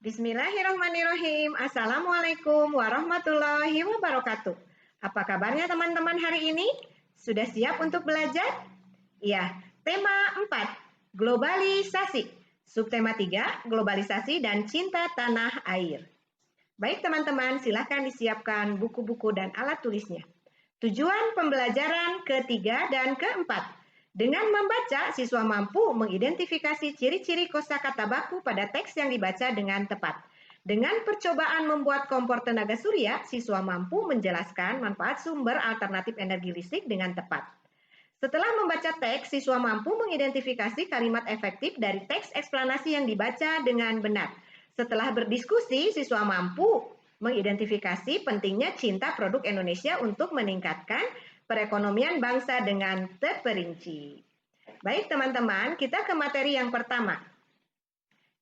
Bismillahirrahmanirrahim. Assalamualaikum warahmatullahi wabarakatuh. Apa kabarnya teman-teman hari ini? Sudah siap untuk belajar? Iya, tema 4, globalisasi. Subtema 3, globalisasi dan cinta tanah air. Baik teman-teman, silakan disiapkan buku-buku dan alat tulisnya. Tujuan pembelajaran ketiga dan keempat. Dengan membaca, siswa mampu mengidentifikasi ciri-ciri kosakata baku pada teks yang dibaca dengan tepat. Dengan percobaan membuat kompor tenaga surya, siswa mampu menjelaskan manfaat sumber alternatif energi listrik dengan tepat. Setelah membaca teks, siswa mampu mengidentifikasi kalimat efektif dari teks eksplanasi yang dibaca dengan benar. Setelah berdiskusi, siswa mampu mengidentifikasi pentingnya cinta produk Indonesia untuk meningkatkan perekonomian bangsa dengan terperinci. Baik teman-teman, kita ke materi yang pertama.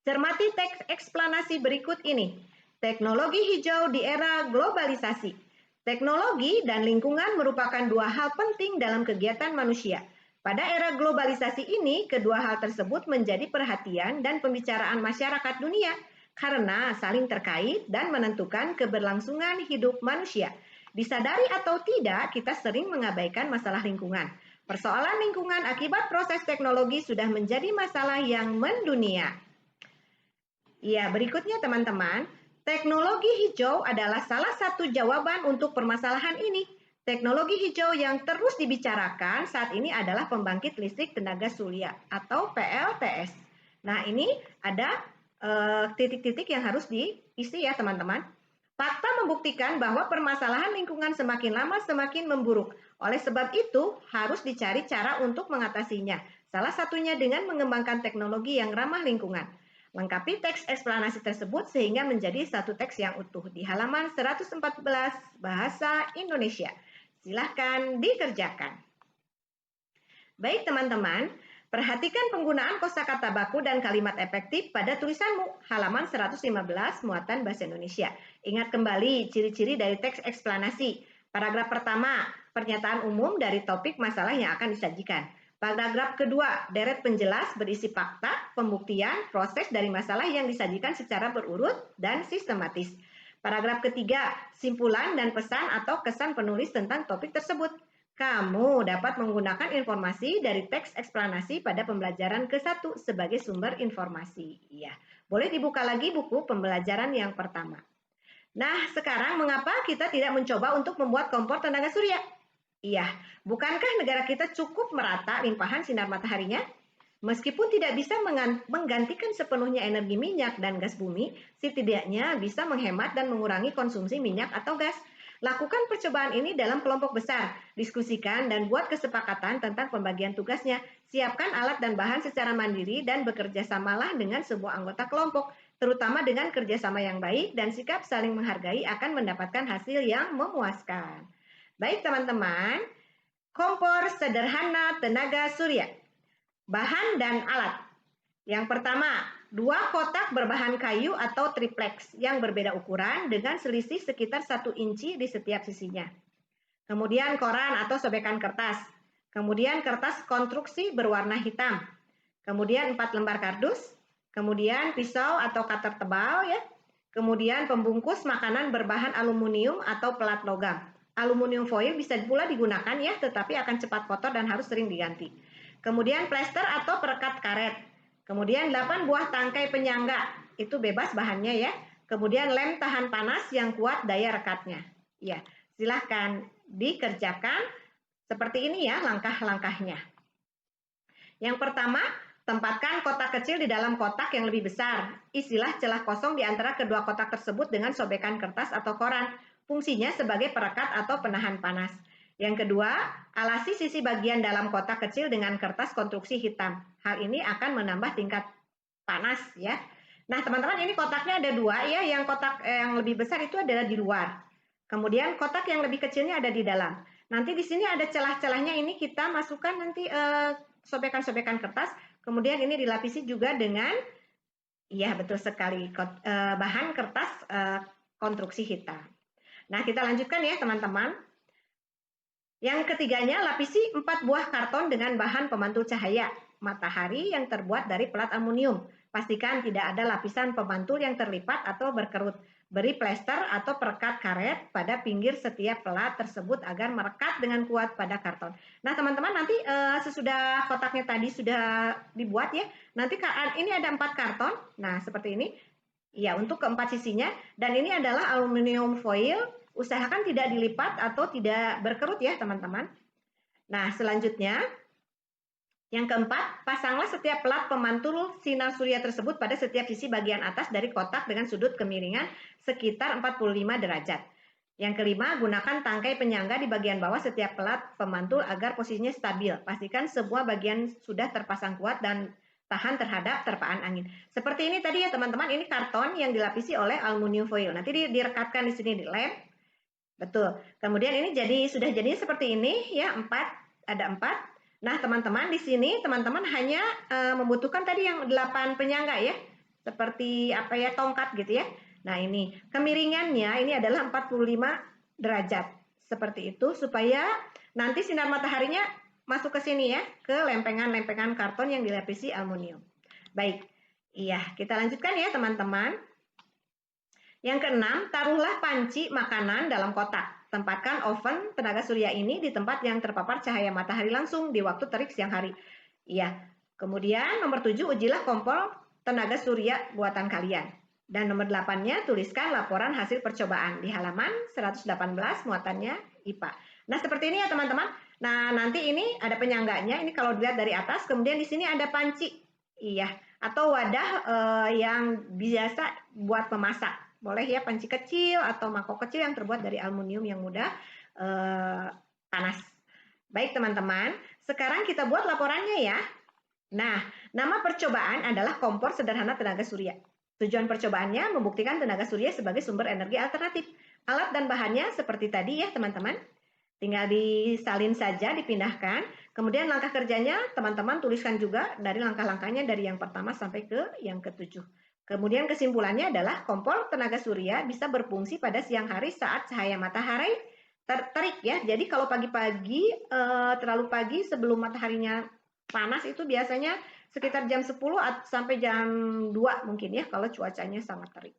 Cermati teks eksplanasi berikut ini. Teknologi hijau di era globalisasi. Teknologi dan lingkungan merupakan dua hal penting dalam kegiatan manusia. Pada era globalisasi ini, kedua hal tersebut menjadi perhatian dan pembicaraan masyarakat dunia karena saling terkait dan menentukan keberlangsungan hidup manusia. Disadari atau tidak, kita sering mengabaikan masalah lingkungan. Persoalan lingkungan akibat proses teknologi sudah menjadi masalah yang mendunia. Ya, berikutnya teman-teman, teknologi hijau adalah salah satu jawaban untuk permasalahan ini. Teknologi hijau yang terus dibicarakan saat ini adalah pembangkit listrik tenaga surya atau PLTS. Nah, ini ada titik-titik yang harus diisi ya teman-teman. Fakta membuktikan bahwa permasalahan lingkungan semakin lama semakin memburuk. Oleh sebab itu, harus dicari cara untuk mengatasinya. Salah satunya dengan mengembangkan teknologi yang ramah lingkungan. Lengkapi teks eksplanasi tersebut sehingga menjadi satu teks yang utuh di halaman 114 Bahasa Indonesia. Silahkan dikerjakan. Baik teman-teman, perhatikan penggunaan kosakata baku dan kalimat efektif pada tulisanmu, halaman 115 muatan Bahasa Indonesia. Ingat kembali ciri-ciri dari teks eksplanasi. Paragraf pertama, pernyataan umum dari topik masalah yang akan disajikan. Paragraf kedua, deret penjelas berisi fakta, pembuktian, proses dari masalah yang disajikan secara berurut dan sistematis. Paragraf ketiga, simpulan dan pesan atau kesan penulis tentang topik tersebut. Kamu dapat menggunakan informasi dari teks eksplanasi pada pembelajaran ke-1 sebagai sumber informasi. Iya, boleh dibuka lagi buku pembelajaran yang pertama. Nah, sekarang mengapa kita tidak mencoba untuk membuat kompor tenaga surya? Iya, bukankah negara kita cukup merata limpahan sinar mataharinya? Meskipun tidak bisa menggantikan sepenuhnya energi minyak dan gas bumi, setidaknya bisa menghemat dan mengurangi konsumsi minyak atau gas. Lakukan percobaan ini dalam kelompok besar, diskusikan dan buat kesepakatan tentang pembagian tugasnya. Siapkan alat dan bahan secara mandiri dan bekerja samalah dengan sebuah anggota kelompok, terutama dengan kerjasama yang baik dan sikap saling menghargai akan mendapatkan hasil yang memuaskan. Baik teman-teman, kompor sederhana tenaga surya. Bahan dan alat. Yang pertama, 2 kotak berbahan kayu atau triplex yang berbeda ukuran dengan selisih sekitar 1 inci di setiap sisinya. Kemudian koran atau sobekan kertas. Kemudian kertas konstruksi berwarna hitam. Kemudian 4 lembar kardus. Kemudian pisau atau cutter tebal ya. Kemudian pembungkus makanan berbahan aluminium atau pelat logam. Aluminium foil bisa pula digunakan ya, tetapi akan cepat kotor dan harus sering diganti. Kemudian plester atau perekat karet. Kemudian 8 buah tangkai penyangga, itu bebas bahannya ya. Kemudian lem tahan panas yang kuat daya rekatnya. Ya, silahkan dikerjakan seperti ini ya langkah-langkahnya. Yang pertama, tempatkan kotak kecil di dalam kotak yang lebih besar. Isilah celah kosong di antara kedua kotak tersebut dengan sobekan kertas atau koran. Fungsinya sebagai perekat atau penahan panas. Yang kedua, alasi sisi bagian dalam kotak kecil dengan kertas konstruksi hitam. Hal ini akan menambah tingkat panas ya. Nah teman-teman, ini kotaknya ada 2 ya. Yang kotak yang lebih besar itu adalah di luar. Kemudian kotak yang lebih kecilnya ada di dalam. Nanti di sini ada celah-celahnya, ini kita masukkan nanti sobekan-sobekan kertas. Kemudian ini dilapisi juga dengan, ya betul sekali, bahan kertas konstruksi hitam. Nah kita lanjutkan ya teman-teman. Yang ketiganya, lapisi 4 buah karton dengan bahan pemantul cahaya matahari yang terbuat dari pelat aluminium. Pastikan tidak ada lapisan pemantul yang terlipat atau berkerut. Beri plester atau perekat karet pada pinggir setiap pelat tersebut agar merekat dengan kuat pada karton. Nah, teman-teman nanti sesudah kotaknya tadi sudah dibuat ya, nanti ini ada 4 karton. Nah, seperti ini. Ya, untuk keempat sisinya. Dan ini adalah aluminium foil. Usahakan tidak dilipat atau tidak berkerut ya, teman-teman. Nah, selanjutnya yang keempat, pasanglah setiap pelat pemantul sinar surya tersebut pada setiap sisi bagian atas dari kotak dengan sudut kemiringan sekitar 45 derajat. Yang kelima, gunakan tangkai penyangga di bagian bawah setiap pelat pemantul agar posisinya stabil. Pastikan semua bagian sudah terpasang kuat dan tahan terhadap terpaan angin. Seperti ini tadi ya teman-teman, ini karton yang dilapisi oleh aluminium foil. Nanti direkatkan di sini di lem. Betul. Kemudian ini sudah jadinya seperti ini ya, ada 4. Nah, teman-teman di sini teman-teman hanya membutuhkan tadi yang 8 penyangga ya. Seperti apa ya, tongkat gitu ya. Nah, ini kemiringannya ini adalah 45 derajat. Seperti itu supaya nanti sinar mataharinya masuk ke sini ya, ke lempengan-lempengan karton yang dilapisi aluminium. Baik. Iya, kita lanjutkan ya, teman-teman. Yang keenam, taruhlah panci makanan dalam kotak. Tempatkan oven tenaga surya ini di tempat yang terpapar cahaya matahari langsung di waktu terik siang hari. Iya. Kemudian nomor 7, ujilah kompor tenaga surya buatan kalian. Dan nomor 8-nya, tuliskan laporan hasil percobaan di halaman 118 muatannya IPA. Nah, seperti ini ya teman-teman. Nah, nanti ini ada penyangganya. Ini kalau dilihat dari atas, kemudian di sini ada panci. Iya, atau wadah yang biasa buat memasak. Boleh ya, panci kecil atau mangkok kecil yang terbuat dari aluminium yang mudah panas. Baik teman-teman, sekarang kita buat laporannya ya. Nah, nama percobaan adalah kompor sederhana tenaga surya. Tujuan percobaannya membuktikan tenaga surya sebagai sumber energi alternatif. Alat dan bahannya seperti tadi ya teman-teman. Tinggal disalin saja, dipindahkan. Kemudian langkah kerjanya teman-teman tuliskan juga dari langkah-langkahnya dari yang pertama sampai ke yang ke-7. Kemudian kesimpulannya adalah kompor tenaga surya bisa berfungsi pada siang hari saat cahaya matahari terik ya. Jadi kalau pagi-pagi terlalu pagi sebelum mataharinya panas itu biasanya sekitar jam 10 sampai jam 2 mungkin ya kalau cuacanya sangat terik.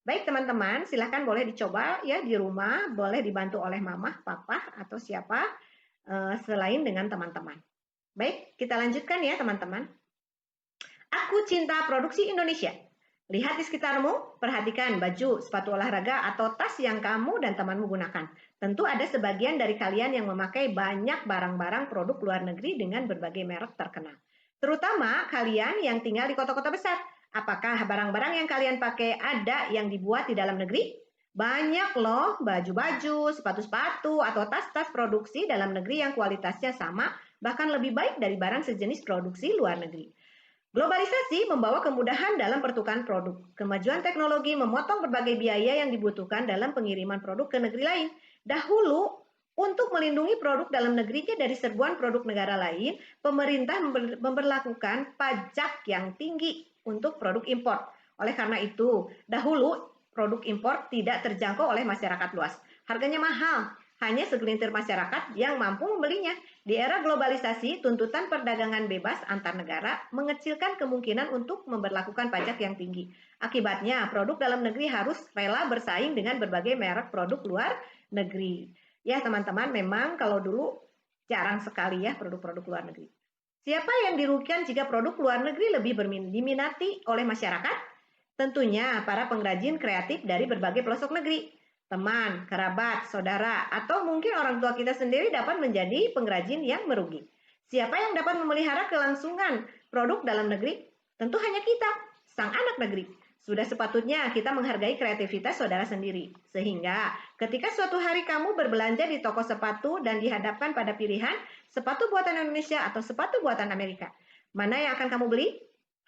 Baik teman-teman, silahkan boleh dicoba ya di rumah, boleh dibantu oleh mama, papa atau siapa selain dengan teman-teman. Baik, kita lanjutkan ya teman-teman. Aku cinta produksi Indonesia. Lihat di sekitarmu, perhatikan baju, sepatu olahraga, atau tas yang kamu dan temanmu gunakan. Tentu ada sebagian dari kalian yang memakai banyak barang-barang produk luar negeri dengan berbagai merek terkenal. Terutama kalian yang tinggal di kota-kota besar. Apakah barang-barang yang kalian pakai ada yang dibuat di dalam negeri? Banyak loh baju-baju, sepatu-sepatu, atau tas-tas produksi dalam negeri yang kualitasnya sama, bahkan lebih baik dari barang sejenis produksi luar negeri. Globalisasi membawa kemudahan dalam pertukaran produk. Kemajuan teknologi memotong berbagai biaya yang dibutuhkan dalam pengiriman produk ke negeri lain. Dahulu, untuk melindungi produk dalam negerinya dari serbuan produk negara lain, pemerintah memberlakukan pajak yang tinggi untuk produk impor. Oleh karena itu, dahulu produk impor tidak terjangkau oleh masyarakat luas. Harganya mahal, hanya segelintir masyarakat yang mampu membelinya. Di era globalisasi, tuntutan perdagangan bebas antar negara mengecilkan kemungkinan untuk memberlakukan pajak yang tinggi. Akibatnya, produk dalam negeri harus rela bersaing dengan berbagai merek produk luar negeri. Ya teman-teman, memang kalau dulu jarang sekali ya produk-produk luar negeri. Siapa yang dirugikan jika produk luar negeri lebih diminati oleh masyarakat? Tentunya para pengrajin kreatif dari berbagai pelosok negeri. Teman, kerabat, saudara, atau mungkin orang tua kita sendiri dapat menjadi pengrajin yang merugi. Siapa yang dapat memelihara kelangsungan produk dalam negeri? Tentu hanya kita, sang anak negeri. Sudah sepatutnya kita menghargai kreativitas saudara sendiri. Sehingga ketika suatu hari kamu berbelanja di toko sepatu dan dihadapkan pada pilihan sepatu buatan Indonesia atau sepatu buatan Amerika, mana yang akan kamu beli?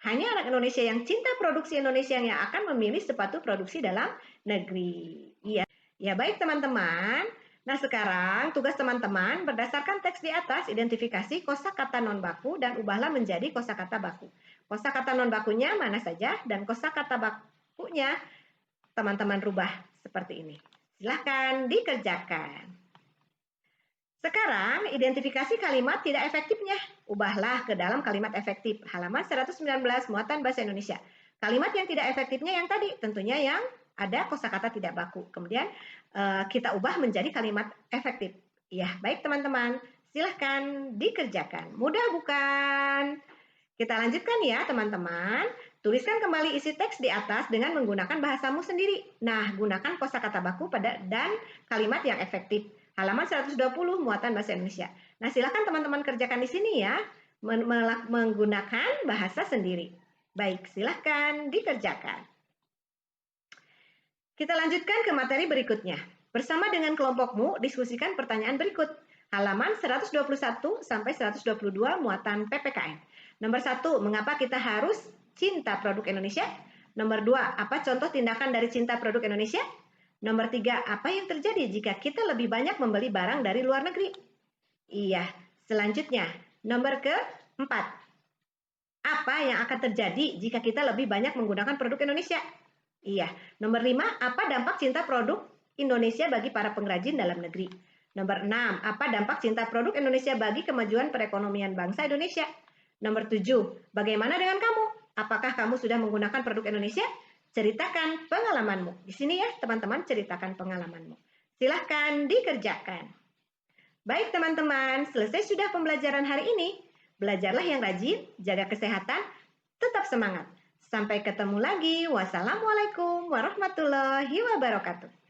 Hanya anak Indonesia yang cinta produksi Indonesia yang akan memilih sepatu produksi dalam negeri. Iya. Ya baik teman-teman, nah sekarang tugas teman-teman berdasarkan teks di atas identifikasi kosakata non baku dan ubahlah menjadi kosakata baku. Kosakata non bakunya mana saja dan kosakata bakunya teman-teman rubah seperti ini. Silahkan dikerjakan. Sekarang, identifikasi kalimat tidak efektifnya. Ubahlah ke dalam kalimat efektif. Halaman 119, muatan bahasa Indonesia. Kalimat yang tidak efektifnya yang tadi, tentunya yang ada kosakata tidak baku. Kemudian kita ubah menjadi kalimat efektif. Ya, baik teman-teman. Silahkan dikerjakan. Mudah bukan? Kita lanjutkan ya teman-teman. Tuliskan kembali isi teks di atas dengan menggunakan bahasamu sendiri. Nah, gunakan kosakata baku dan kalimat yang efektif. Halaman 120 muatan bahasa Indonesia. Nah, silakan teman-teman kerjakan di sini ya, menggunakan bahasa sendiri. Baik, silakan dikerjakan. Kita lanjutkan ke materi berikutnya. Bersama dengan kelompokmu, diskusikan pertanyaan berikut. Halaman 121 sampai 122 muatan PPKN. Nomor 1, mengapa kita harus cinta produk Indonesia? Nomor 2, apa contoh tindakan dari cinta produk Indonesia? Nomor 3, apa yang terjadi jika kita lebih banyak membeli barang dari luar negeri? Iya, selanjutnya, nomor ke-4. Apa yang akan terjadi jika kita lebih banyak menggunakan produk Indonesia? Iya, nomor 5, apa dampak cinta produk Indonesia bagi para pengrajin dalam negeri? Nomor 6, apa dampak cinta produk Indonesia bagi kemajuan perekonomian bangsa Indonesia? Nomor 7, bagaimana dengan kamu? Apakah kamu sudah menggunakan produk Indonesia? Ceritakan pengalamanmu. Di sini ya, teman-teman, ceritakan pengalamanmu. Silahkan dikerjakan. Baik teman-teman, selesai sudah pembelajaran hari ini. Belajarlah yang rajin, jaga kesehatan, tetap semangat. Sampai ketemu lagi. Wassalamualaikum warahmatullahi wabarakatuh.